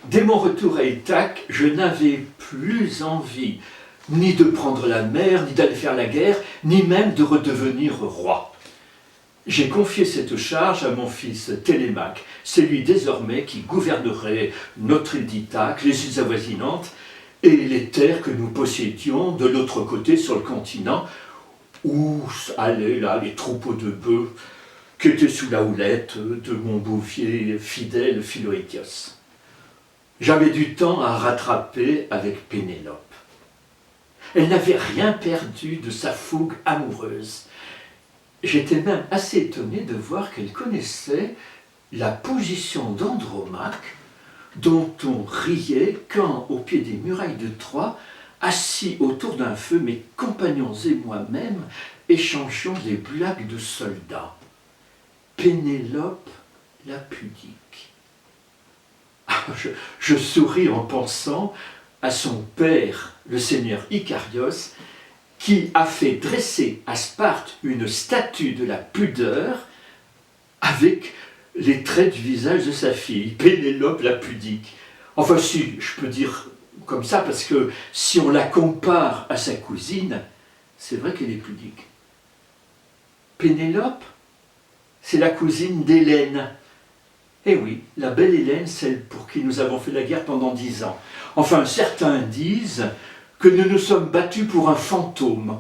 Dès mon retour à Ithaque, je n'avais plus envie ni de prendre la mer, ni d'aller faire la guerre, ni même de redevenir roi. J'ai confié cette charge à mon fils Télémaque, c'est lui désormais qui gouvernerait notre île d'Ithaque, les îles avoisinantes et les terres que nous possédions de l'autre côté sur le continent, où allaient là les troupeaux de bœufs qui étaient sous la houlette de mon bouvier fidèle Philoétios. J'avais du temps à rattraper avec Pénélope. Elle n'avait rien perdu de sa fougue amoureuse. J'étais même assez étonné de voir qu'elle connaissait la position d'Andromaque, dont on riait quand, au pied des murailles de Troie, assis autour d'un feu, mes compagnons et moi-même échangions des blagues de soldats. Pénélope la pudique. Je souris en pensant à son père, le seigneur Icarios, qui a fait dresser à Sparte une statue de la pudeur avec les traits du visage de sa fille, Pénélope la pudique. Enfin, si je peux dire comme ça, parce que si on la compare à sa cousine, c'est vrai qu'elle est pudique. Pénélope, c'est la cousine d'Hélène. Eh oui, la belle Hélène, celle pour qui nous avons fait la guerre pendant 10 ans. Enfin, certains disent que nous nous sommes battus pour un fantôme,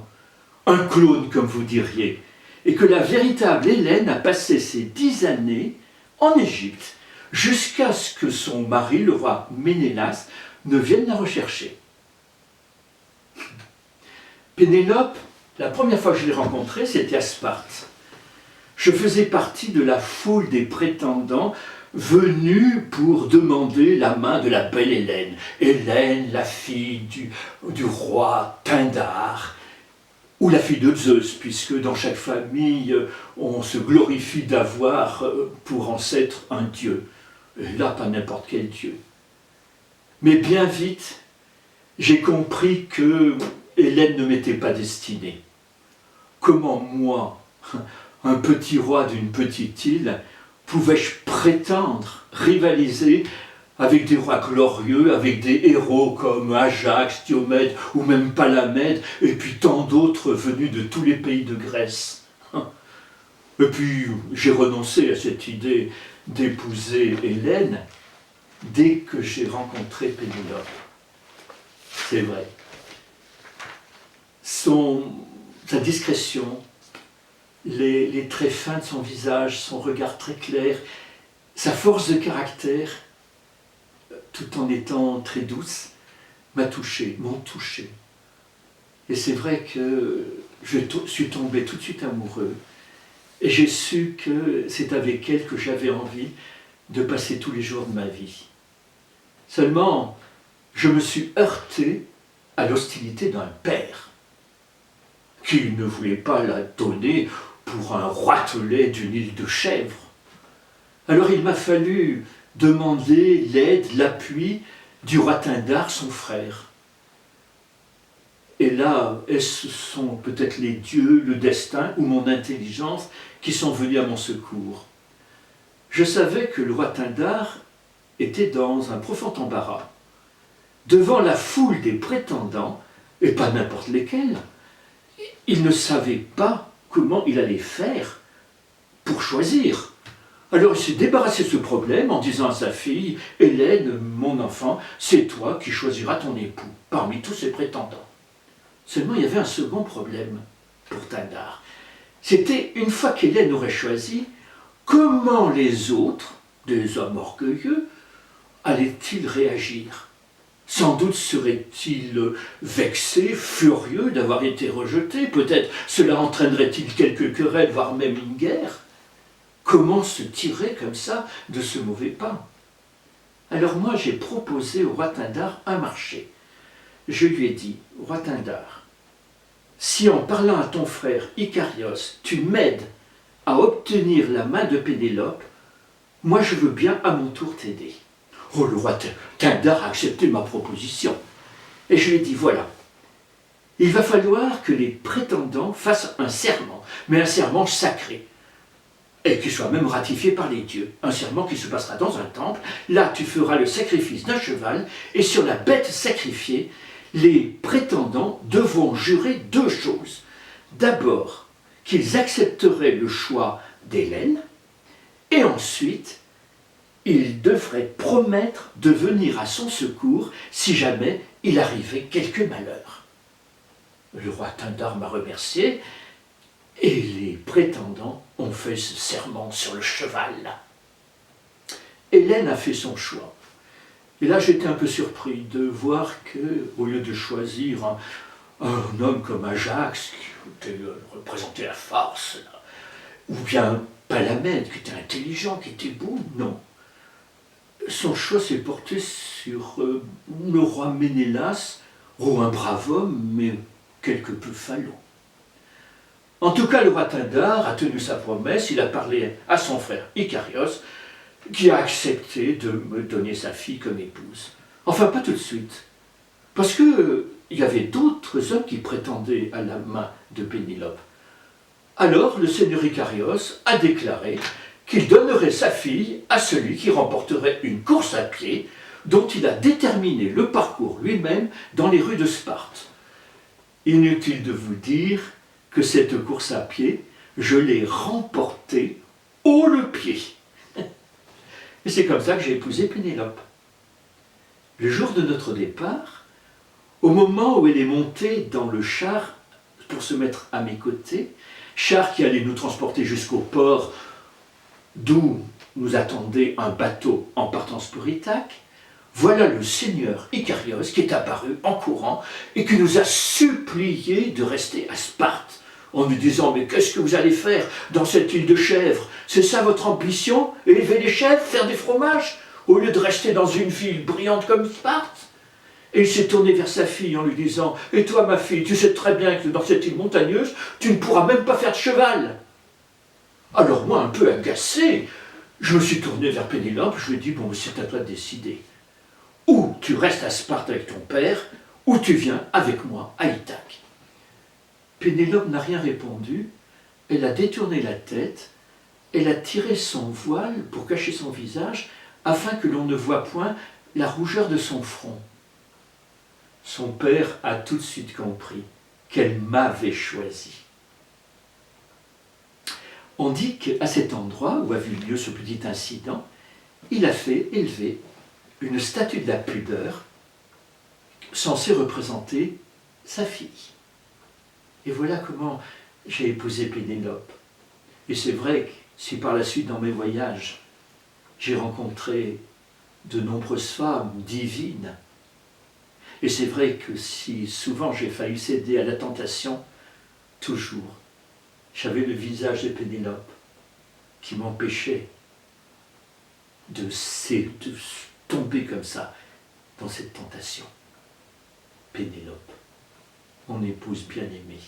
un clone comme vous diriez, et que la véritable Hélène a passé ses 10 années en Égypte, jusqu'à ce que son mari, le roi Ménélas, ne vienne la rechercher. Pénélope, la première fois que je l'ai rencontrée, c'était à Sparte. Je faisais partie de la foule des prétendants venus pour demander la main de la belle Hélène. Hélène, la fille du roi Pindare, ou la fille de Zeus, puisque dans chaque famille, on se glorifie d'avoir pour ancêtre un dieu. Et là, pas n'importe quel dieu. Mais bien vite, j'ai compris que Hélène ne m'était pas destinée. Comment moi, un petit roi d'une petite île, pouvais-je prétendre rivaliser avec des rois glorieux, avec des héros comme Ajax, Diomède ou même Palamède, et puis tant d'autres venus de tous les pays de Grèce. Et puis j'ai renoncé à cette idée d'épouser Hélène dès que j'ai rencontré Pénélope. C'est vrai. Sa discrétion, les traits fins de son visage, son regard très clair, sa force de caractère, tout en étant très douce, m'ont touché. Et c'est vrai que je suis tombé tout de suite amoureux. Et j'ai su que c'est avec elle que j'avais envie de passer tous les jours de ma vie. Seulement, je me suis heurté à l'hostilité d'un père, qui ne voulait pas la donner pour un roitelet d'une île de chèvres. Alors il m'a fallu demander l'aide, l'appui du roi Pindare, son frère. Et là, ce sont peut-être les dieux, le destin ou mon intelligence qui sont venus à mon secours. Je savais que le roi Pindare était dans un profond embarras. Devant la foule des prétendants, et pas n'importe lesquels, il ne savait pas comment il allait faire pour choisir. Alors il s'est débarrassé de ce problème en disant à sa fille, « Hélène, mon enfant, c'est toi qui choisiras ton époux parmi tous ces prétendants. » Seulement il y avait un second problème pour Pindare. C'était une fois qu'Hélène aurait choisi, comment les autres, des hommes orgueilleux, allaient-ils réagir? Sans doute serait-il vexé, furieux d'avoir été rejeté, peut-être cela entraînerait-il quelques querelles, voire même une guerre. Comment se tirer comme ça de ce mauvais pas? Alors moi j'ai proposé au roi Pindare un marché. Je lui ai dit, roi Pindare, si en parlant à ton frère Icarios, tu m'aides à obtenir la main de Pénélope, moi je veux bien à mon tour t'aider. Oh, le roi Pindare a accepté ma proposition. Et je lui ai dit, voilà, il va falloir que les prétendants fassent un serment, mais un serment sacré. et qui soit même ratifié par les dieux. Un serment qui se passera dans un temple. Là, tu feras le sacrifice d'un cheval, et sur la bête sacrifiée, les prétendants devront jurer deux choses. D'abord, qu'ils accepteraient le choix d'Hélène, et ensuite, ils devraient promettre de venir à son secours si jamais il arrivait quelque malheur. Le roi Tindar m'a remercié, et les prétendants ont fait ce serment sur le cheval. Hélène a fait son choix. Et là, j'étais un peu surpris de voir que, au lieu de choisir un homme comme Ajax, qui représentait la force, ou bien Palamède, qui était intelligent, qui était beau, non. Son choix s'est porté sur le roi Ménélas, un brave homme, mais quelque peu falot. En tout cas, le roi Tindar a tenu sa promesse, il a parlé à son frère Icarios, qui a accepté de me donner sa fille comme épouse. Enfin, pas tout de suite, parce qu'il y avait d'autres hommes qui prétendaient à la main de Pénélope. Alors, le seigneur Icarios a déclaré qu'il donnerait sa fille à celui qui remporterait une course à pied dont il a déterminé le parcours lui-même dans les rues de Sparte. Inutile de vous dire que cette course à pied, je l'ai remportée haut le pied. Et c'est comme ça que j'ai épousé Pénélope. Le jour de notre départ, au moment où elle est montée dans le char pour se mettre à mes côtés, char qui allait nous transporter jusqu'au port d'où nous attendait un bateau en partance pour Ithaque, voilà le seigneur Icarios qui est apparu en courant et qui nous a supplié de rester à Sparte, en nous disant « Mais qu'est-ce que vous allez faire dans cette île de chèvres? C'est ça votre ambition? Élever les chèvres, faire des fromages, au lieu de rester dans une ville brillante comme Sparte ?» Et il s'est tourné vers sa fille en lui disant « Et toi, ma fille, tu sais très bien que dans cette île montagneuse, tu ne pourras même pas faire de cheval. » Alors moi, un peu agacé, je me suis tourné vers Pénélope, je lui ai dit « Bon, c'est à toi de décider. Ou tu restes à Sparte avec ton père, ou tu viens avec moi à Ithaque. » Pénélope n'a rien répondu, elle a détourné la tête, elle a tiré son voile pour cacher son visage, afin que l'on ne voie point la rougeur de son front. Son père a tout de suite compris qu'elle m'avait choisi. On dit qu'à cet endroit où a eu lieu ce petit incident, il a fait élever une statue de la pudeur censée représenter sa fille. Et voilà comment j'ai épousé Pénélope. Et c'est vrai que si par la suite dans mes voyages, j'ai rencontré de nombreuses femmes divines, et c'est vrai que si souvent j'ai failli céder à la tentation, toujours, j'avais le visage de Pénélope qui m'empêchait de tomber comme ça dans cette tentation. Pénélope, mon épouse bien-aimée.